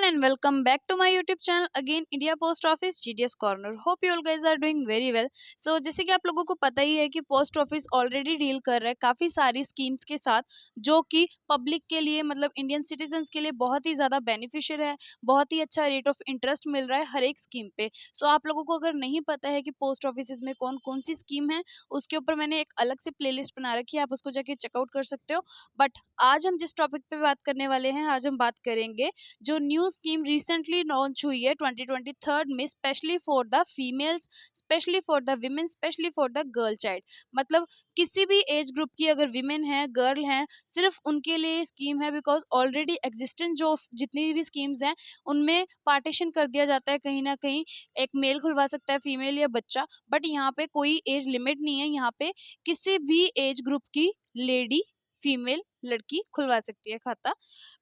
and welcome back to my YouTube channel again India Post Office GDS Corner. Hope you all guys are doing very well. So जैसे कि आप लोगों को पता ही है कि पोस्ट ऑफिस ऑलरेडी डील कर रहा है काफ़ी सारी स्कीम्स के साथ जो कि पब्लिक के लिए मतलब इंडियन सिटीजन्स के लिए बहुत ही ज़्यादा बेनिफिशियल है। बहुत ही अच्छा रेट ऑफ इंटरेस्ट मिल रहा है हर एक स्कीम पे। सो आप लोगों को अगर नहीं पता है कि पोस्ट ऑफिस में कौन कौन सी स्कीम है, उसके ऊपर मैंने एक अलग से प्लेलिस्ट बना रखी है, आप उसको जाके चेकआउट कर सकते हो। बट आज हम जिस टॉपिक पे बात करने वाले हैं, आज हम बात करेंगे जो न्यू स्कीम रिसेंटली लॉन्च हुई है 2023 में, specially for the females, specially for the women, specially for the girl child. मतलब किसी भी एज ग्रुप की अगर विमेन है, गर्ल हैं, सिर्फ उनके लिए स्कीम है। बिकॉज ऑलरेडी एग्जिस्टेंट जो जितनी भी स्कीम्स हैं उनमें पार्टीशन कर दिया जाता है कहीं ना कहीं। एक मेल खुलवा सकता है, फीमेल या बच्चा, बट यहाँ पे कोई एज लिमिट नहीं है। यहाँ पे किसी भी एज ग्रुप की लेडी, फीमेल, लड़की खुलवा सकती है खाता।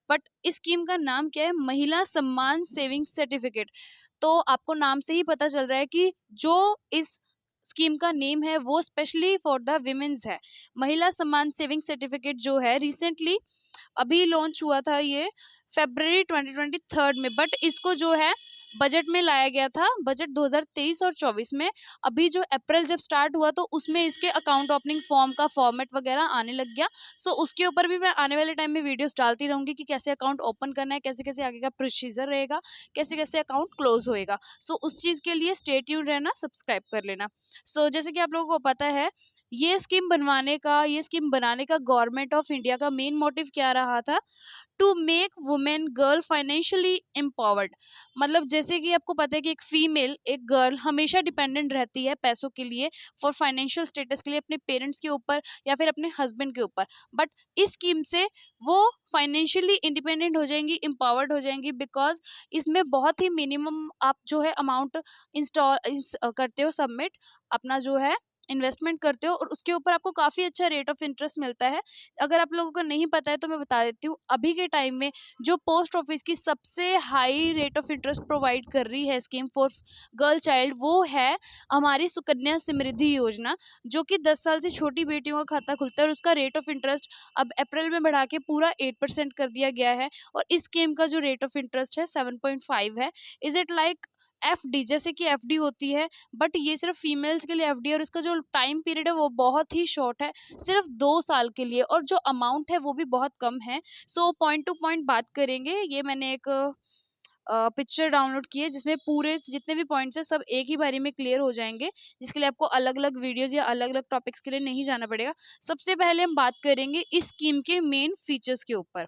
बट इस स्कीम का नाम क्या है? महिला सम्मान सेविंग सर्टिफिकेट। तो आपको नाम से ही पता चल रहा है कि जो इस स्कीम का नेम है वो स्पेशली फॉर द विमेन्स है। महिला सम्मान सेविंग सर्टिफिकेट जो है रिसेंटली अभी लॉन्च हुआ था ये फेब्रवरी 2023 में, बट इसको जो है बजट में लाया गया था, बजट 2023 और 24 में। अभी जो अप्रैल जब स्टार्ट हुआ तो उसमें इसके अकाउंट ओपनिंग फॉर्म का फॉर्मेट वगैरह आने लग गया। सो उसके ऊपर भी मैं आने वाले टाइम में वीडियोस डालती रहूंगी कि कैसे अकाउंट ओपन करना है, कैसे कैसे आगे का प्रोसीजर रहेगा, कैसे कैसे अकाउंट क्लोज होएगा। सो उस चीज के लिए स्टे ट्यून्ड रहना, सब्सक्राइब कर लेना। सो जैसे कि आप लोगों को पता है, ये स्कीम बनाने का गवर्नमेंट ऑफ इंडिया का मेन मोटिव क्या रहा था? To make women girl financially empowered. मतलब जैसे कि आपको पता है कि एक फीमेल, एक गर्ल हमेशा डिपेंडेंट रहती है पैसों के लिए, फॉर फाइनेंशियल स्टेटस के लिए, अपने पेरेंट्स के ऊपर या फिर अपने हस्बैंड के ऊपर। बट इस स्कीम से वो फाइनेंशियली इंडिपेंडेंट हो जाएंगी, एम्पावर्ड हो जाएंगी। बिकॉज इसमें बहुत ही मिनिमम आप जो है अमाउंट करते हो सबमिट, अपना जो है इन्वेस्टमेंट करते हो, और उसके ऊपर आपको काफी अच्छा रेट ऑफ इंटरेस्ट मिलता है। अगर आप लोगों को नहीं पता है तो मैं बता देती हूँ, अभी के टाइम में जो पोस्ट ऑफिस की सबसे high rate of interest provide कर रही है स्कीम फॉर गर्ल चाइल्ड, वो है हमारी सुकन्या समृद्धि योजना, जो कि 10 साल से छोटी बेटियों का खाता खुलता है, और उसका रेट ऑफ इंटरेस्ट अब अप्रैल में बढ़ा के पूरा 8% कर दिया गया है। और इस स्कीम का जो रेट ऑफ इंटरेस्ट है 7.5 है। Is it like FD? जैसे कि एफडी होती है, बट ये सिर्फ फीमेल्स के लिए एफडी, और इसका जो टाइम पीरियड है वो बहुत ही शॉर्ट है, सिर्फ 2 साल के लिए, और जो अमाउंट है वो भी बहुत कम है। सो पॉइंट टू पॉइंट बात करेंगे। ये मैंने एक पिक्चर डाउनलोड की है जिसमें पूरे जितने भी पॉइंट्स हैं सब एक ही बारी में क्लियर हो जाएंगे, जिसके लिए आपको अलग अलग वीडियोस या अलग अलग टॉपिक्स के लिए नहीं जाना पड़ेगा। सबसे पहले हम बात करेंगे इस स्कीम के मेन फीचर्स के ऊपर।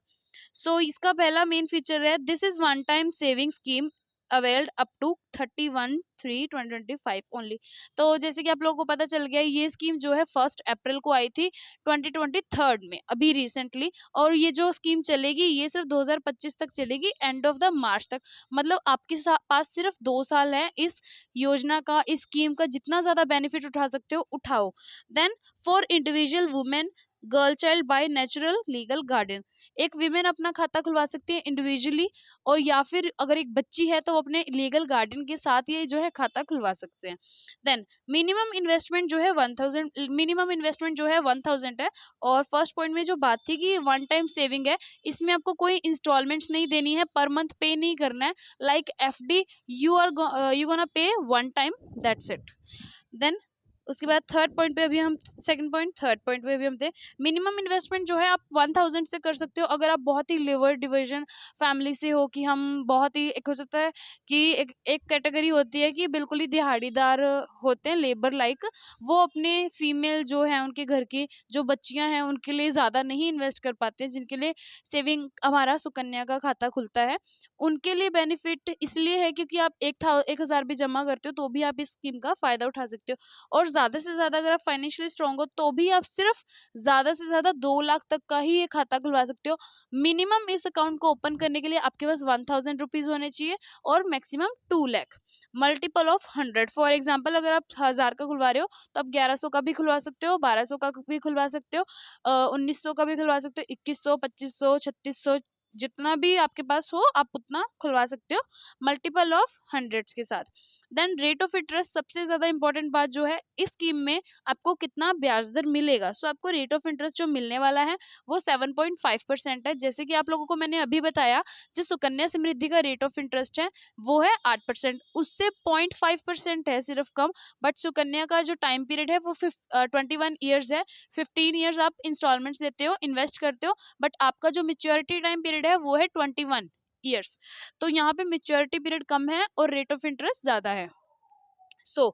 सो इसका पहला मेन फीचर है, this is one time saving scheme availed up to 31/3/2025 only. तो जैसे कि आप लोगों को पता चल गया, ये स्कीम जो है 1 अप्रैल को आई थी 2023 में, अभी रिसेंटली। और ये जो स्कीम चलेगी ये सिर्फ 2025 तक चलेगी, एंड ऑफ द मार्च तक। मतलब आपके पास सिर्फ 2 साल है इस योजना का, इस स्कीम का जितना ज्यादा बेनिफिट उठा सकते हो उठाओ। Then for individual women, girl child by natural legal guardian, एक विमेन अपना खाता खुलवा सकती है इंडिविजुअली, और या फिर अगर एक बच्ची है तो वो अपने लीगल गार्डियन के साथ ये जो है खाता खुलवा सकते हैं। देन मिनिमम इन्वेस्टमेंट जो है 1000 है। और फर्स्ट पॉइंट में जो बात थी कि वन टाइम सेविंग है, इसमें आपको कोई इंस्टॉलमेंट्स नहीं देनी है, पर मंथ पे नहीं करना है। Like FD, you gonna pay one time, that's it. Then उसके बाद थर्ड पॉइंट पे भी हम थे, मिनिमम इन्वेस्टमेंट जो है आप 1000 से कर सकते हो। अगर आप बहुत ही लिवर डिवीजन फैमिली से हो, कि हम बहुत ही, एक हो सकता है कि एक कैटेगरी होती है कि बिल्कुल ही दिहाड़ीदार होते हैं, लेबर लाइक, वो अपने फीमेल जो है उनके घर की जो बच्चियां हैं उनके लिए ज्यादा नहीं इन्वेस्ट कर पाते हैं, जिनके लिए सेविंग हमारा सुकन्या का खाता खुलता है, उनके लिए बेनिफिट इसलिए है क्योंकि आप 1000 भी जमा करते हो तो भी आप इस स्कीम का फायदा उठा सकते हो। और ज्यादा से ज्यादा अगर आप फाइनेंशियली स्ट्रांग हो तो भी आप सिर्फ ज्यादा से ज्यादा 2 लाख तक का ही ये खाता खुलवा सकते हो। मिनिमम इस अकाउंट को ओपन करने के लिए आपके पास 1000 रुपीज होने चाहिए, और maximum 2 lakh, multiple of 100। For example अगर आप 1000 का खुलवा रहे हो तो आप 1100 का भी खुलवा सकते हो, 1200 का भी खुलवा सकते हो, 1900 का भी खुलवा सकते हो, 2100, 2500, 3600, जितना भी आपके पास हो आप उतना खुलवा सकते हो, मल्टीपल ऑफ हंड्रेड्स के साथ। देन रेट ऑफ इंटरेस्ट, सबसे ज्यादा इंपॉर्टेंट बात जो है इस स्कीम में, आपको कितना ब्याज दर मिलेगा। सो आपको रेट ऑफ इंटरेस्ट जो मिलने वाला है वो 7.5% है। जैसे कि आप लोगों को मैंने अभी बताया, जो सुकन्या समृद्धि का रेट ऑफ इंटरेस्ट है वो है 8%, उससे 0.5% है सिर्फ कम। बट सुकन्या का जो टाइम पीरियड है वो 21 ईयर्स है। 15 ईयर्स आप इंस्टॉलमेंट्स देते हो, इन्वेस्ट करते हो, बट आपका जो मेच्योरिटी टाइम पीरियड है वो है 21 ईयर्स। तो यहाँ पे मेच्योरिटी पीरियड कम है और रेट ऑफ इंटरेस्ट ज्यादा है। सो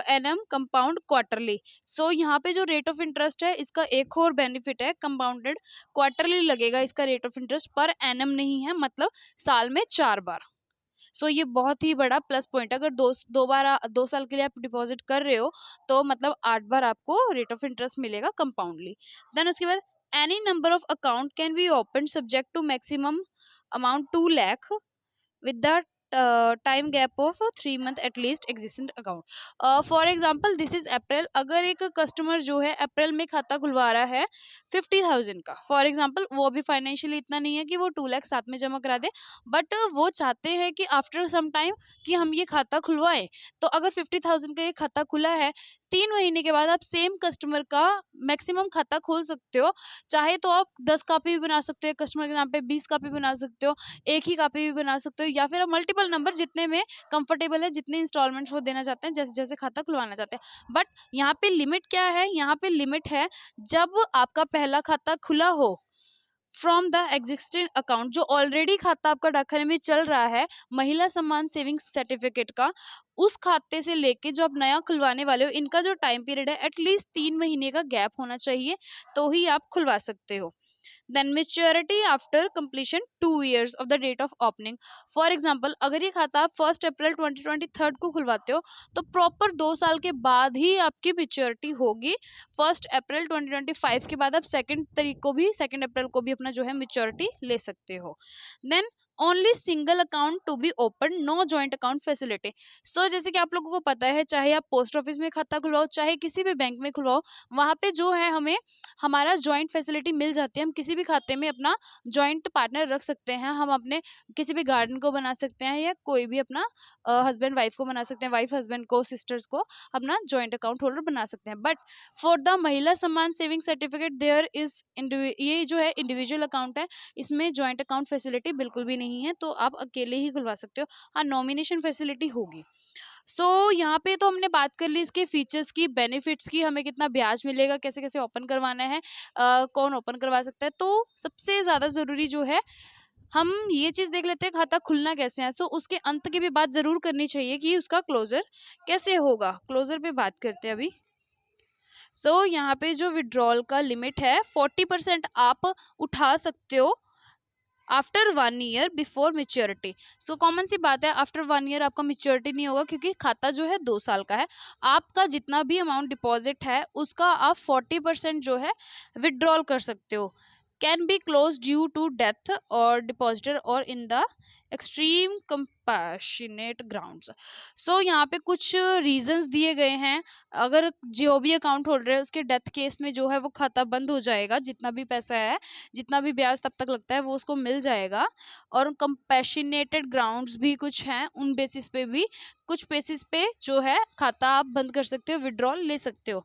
एनएम कंपाउंड क्वार्टरली। सो यहाँ पे जो रेट ऑफ इंटरेस्ट है इसका एक और बेनिफिट है, कंपाउंडेड क्वार्टरली लगेगा इसका रेट ऑफ इंटरेस्ट, पर एनएम नहीं है, मतलब साल में 4 बार। सो ये बहुत ही बड़ा प्लस पॉइंट है। अगर दो बार 2 साल के लिए आप डिपॉजिट कर रहे हो तो मतलब 8 बार आपको रेट ऑफ इंटरेस्ट मिलेगा कंपाउंडली। देन उसके बाद any number of account can be open subject to maximum amount 2 lakh with the time gap of 3 month at least existing account. For example this is अप्रैल, अगर एक कस्टमर जो है अप्रैल में खाता खुलवा रहा है 50,000 का, फॉर एग्जाम्पल, वो अभी फाइनेंशियली इतना नहीं है कि वो 2 लाख साथ में जमा करा दे, बट वो चाहते हैं कि आफ्टर सम टाइम कि हम ये खाता खुलवाएं। तो अगर 50,000 का ये खाता खुला है, 3 महीने के बाद आप सेम कस्टमर का मैक्सिमम खाता खोल सकते हो। चाहे तो आप 10 कॉपी भी बना सकते हो कस्टमर के नाम पे, 20 कॉपी बना सकते हो, एक ही कॉपी भी बना सकते हो, या फिर आप मल्टीपल नंबर, जितने में कंफर्टेबल है, जितने इंस्टॉलमेंट्स वो देना चाहते हैं, जैसे जैसे खाता खुलवाना चाहते हैं। बट यहाँ पे लिमिट क्या है, यहाँ पे लिमिट है जब आपका पहला खाता खुला हो फ्रॉम द एग्जिस्टिंग अकाउंट, जो ऑलरेडी खाता आपका डाकखाने में चल रहा है, महिला सम्मान सेविंग्स सर्टिफिकेट का, उस खाते से लेके जो आप नया खुलवाने वाले हो, इनका जो टाइम पीरियड है एटलीस्ट 3 महीने का गैप होना चाहिए, तो ही आप खुलवा सकते हो। then maturity after completion 2 years of the date of opening। for example अगर ये खाता आप 1 अप्रैल 2023 को खुलवाते हो तो प्रॉपर 2 साल के बाद ही आपकी मेच्योरिटी होगी। 1 अप्रैल 2025 के बाद आप 2 अप्रैल को भी अपना जो है मेच्योरिटी ले सकते हो। Then only single account to be open, no joint account facility. So जैसे कि आप लोगों को पता है, चाहे आप पोस्ट ऑफिस में खाता खुलवाओ चाहे किसी भी बैंक में खुलवाओ, वहां पे जो है हमें हमारा जॉइंट फैसिलिटी मिल जाती है। हम किसी भी खाते में अपना जॉइंट पार्टनर रख सकते हैं, हम अपने किसी भी गार्डन को बना सकते हैं, या कोई भी अपना हस्बैंड वाइफ को बना सकते हैं, वाइफ हस्बैंड को, सिस्टर्स को अपना जॉइंट अकाउंट होल्डर बना सकते हैं। बट फॉर द महिला सम्मान सेविंग सर्टिफिकेट देयर इज ये जो है इंडिविजुअल अकाउंट है, इसमें जॉइंट अकाउंट फैसिलिटी बिल्कुल भी नहीं है, तो आप अकेले ही खुलवा सकते हो। हाँ, नॉमिनेशन फैसिलिटी होगी। यहाँ पे तो हमने बात कर ली इसके फीचर्स की, बेनिफिट्स की, हमें कितना ब्याज मिलेगा, कैसे कैसे ओपन करवाना है, कौन ओपन करवा सकता है। तो सबसे ज्यादा जरूरी जो है, हम ये चीज देख लेते हैं खाता खुलना कैसे है। उसके अंत की भी बात जरूर करनी चाहिए कि उसका क्लोजर कैसे होगा। क्लोजर पे बात करते हैं अभी। यहाँ पे जो विड्रॉल का लिमिट है 40% आप उठा सकते हो after 1 year before maturity. Common सी बात है, आफ्टर 1 ईयर आपका मेच्योरिटी नहीं होगा, क्योंकि खाता जो है 2 साल का है। आपका जितना भी अमाउंट डिपॉजिट है उसका आप 40% जो है विड्रॉल कर सकते हो। Can be close due to death और डिपॉजिटर और in the extreme compassionate grounds. यहाँ पे कुछ रीजंस दिए गए हैं। अगर जो भी अकाउंट होल्डर है उसके डेथ केस में जो है वो खाता बंद हो जाएगा, जितना भी पैसा है, जितना भी ब्याज तब तक लगता है वो उसको मिल जाएगा। और कंपैशनेटेड ग्राउंड्स भी कुछ हैं, उन बेसिस पे भी, कुछ बेसिस पे जो है खाता आप बंद कर सकते हो, विड्रॉल ले सकते हो।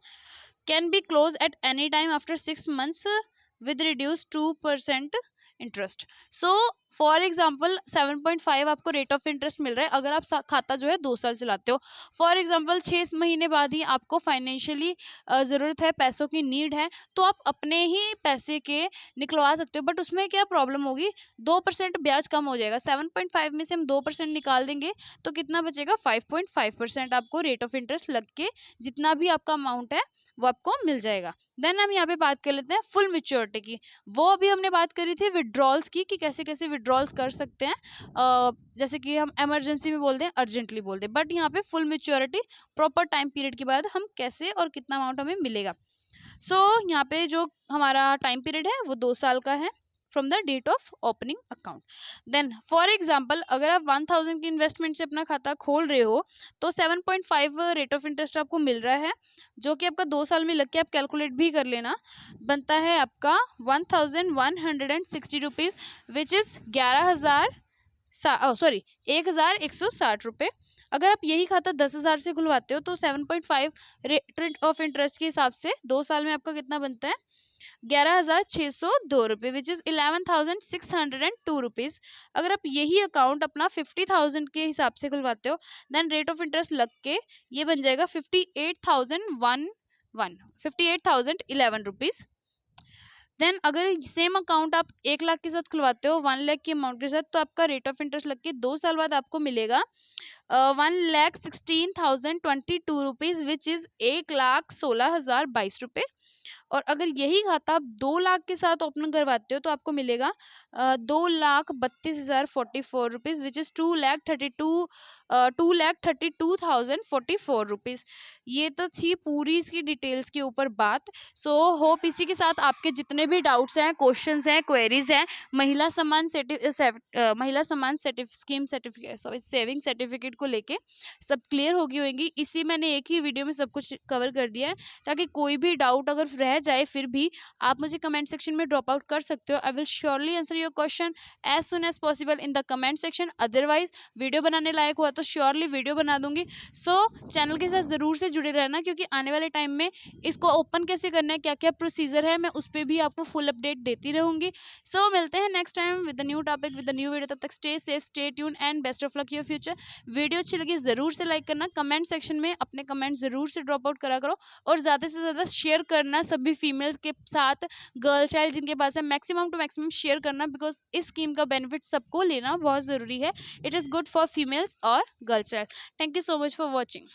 Can be close at any time after 6 months with reduced 2% interest. For example 7.5 आपको रेट ऑफ इंटरेस्ट मिल रहा है अगर आप खाता जो है 2 साल चलाते हो। फॉर एग्जाम्पल 6 महीने बाद ही आपको फाइनेंशियली जरूरत है, पैसों की नीड है, तो आप अपने ही पैसे के निकलवा सकते हो। बट उसमें क्या प्रॉब्लम होगी, 2% ब्याज कम हो जाएगा। 7.5 में से हम 2% निकाल देंगे तो कितना बचेगा, 5.5% आपको रेट ऑफ इंटरेस्ट लग के जितना भी आपका अमाउंट है वो आपको मिल जाएगा। देन हम यहाँ पे बात कर लेते हैं फुल मेच्योरिटी की। वो अभी हमने बात करी थी विड्रॉल्स की, कि कैसे कैसे विड्रॉल्स कर सकते हैं, जैसे कि हम इमरजेंसी में बोलते हैं, अर्जेंटली बोलते हैं। बट यहाँ पे full maturity proper time period के बाद हम कैसे और कितना अमाउंट हमें मिलेगा। यहाँ पे जो हमारा टाइम पीरियड है वो 2 साल का है from the date of opening account. Then for example अगर आप 1000 की इन्वेस्टमेंट से अपना खाता खोल रहे हो तो 7.5 रेट ऑफ इंटरेस्ट आपको मिल रहा है, जो कि आपका 2 साल में लग के आप कैलकुलेट भी कर लेना, बनता है आपका 1160 रुपीज, विच इज 11,000 1160 रुपये। अगर आप यही खाता 10,000 से खुलवाते हो तो 7.5 रेट ऑफ इंटरेस्ट के हिसाब से 2 साल में आपका कितना बनता है, 11,602 रुपये, विच इज 11,602 रुपीज। अगर आप यही अकाउंट अपना 50,000 के हिसाब से खुलवाते हो देन रेट ऑफ इंटरेस्ट लग के ये बन जाएगा 58,011 रुपीज। देन अगर सेम अकाउंट आप 1 लाख के साथ खुलवाते हो 1 लाख के अमाउंट के साथ, तो आपका रेट ऑफ इंटरेस्ट लग के 2 साल बाद आपको मिलेगा 1,16,022 रुपीज, विच इज 1,16,022 रुपये। और अगर यही खाता आप 2 लाख के साथ ओपन करवाते हो तो आपको मिलेगा 2,32,044 रुपीज, विच इज 2,32,044 रुपीज। ये तो थी पूरी इसकी डिटेल्स के ऊपर बात। सो होप इसी के साथ आपके जितने भी डाउट्स हैं, क्वेश्चंस हैं, क्वेरीज हैं महिला सम्मान scheme certificate, sorry saving certificate को लेके सब क्लियर होगी होंगी। इसी मैंने एक ही वीडियो में सब कुछ कवर कर दिया है, ताकि कोई भी डाउट अगर रह जाए फिर भी आप मुझे कमेंट सेक्शन में ड्रॉप आउट कर सकते हो। I will surely answer your question as soon as possible in the comment section. Otherwise video बनाने लायक हुआ तो श्योरली वीडियो बना दूंगी। सो चैनल के साथ जरूर से जुड़े रहना, क्योंकि आने वाले टाइम में इसको ओपन कैसे करना है, क्या क्या प्रोसीजर है, मैं उस पर भी आपको फुल अपडेट देती रहूंगी। सो मिलते हैं next time with new topic with new video. तब तक stay safe, stay tune and best of luck your future. Video अच्छी लगी जरूर से लाइक करना, कमेंट सेक्शन में अपने कमेंट जरूर से ड्रॉप आउट करा करो, और ज़्यादा से ज़्यादा शेयर करना सभी फीमेल्स के साथ, गर्ल चाइल्ड जिनके पास है मैक्सिमम टू मैक्सिमम शेयर करना, बिकॉज इस स्कीम का बेनिफिट सबको लेना बहुत ज़रूरी है। It is good for females और girl child. Thank you so much for watching.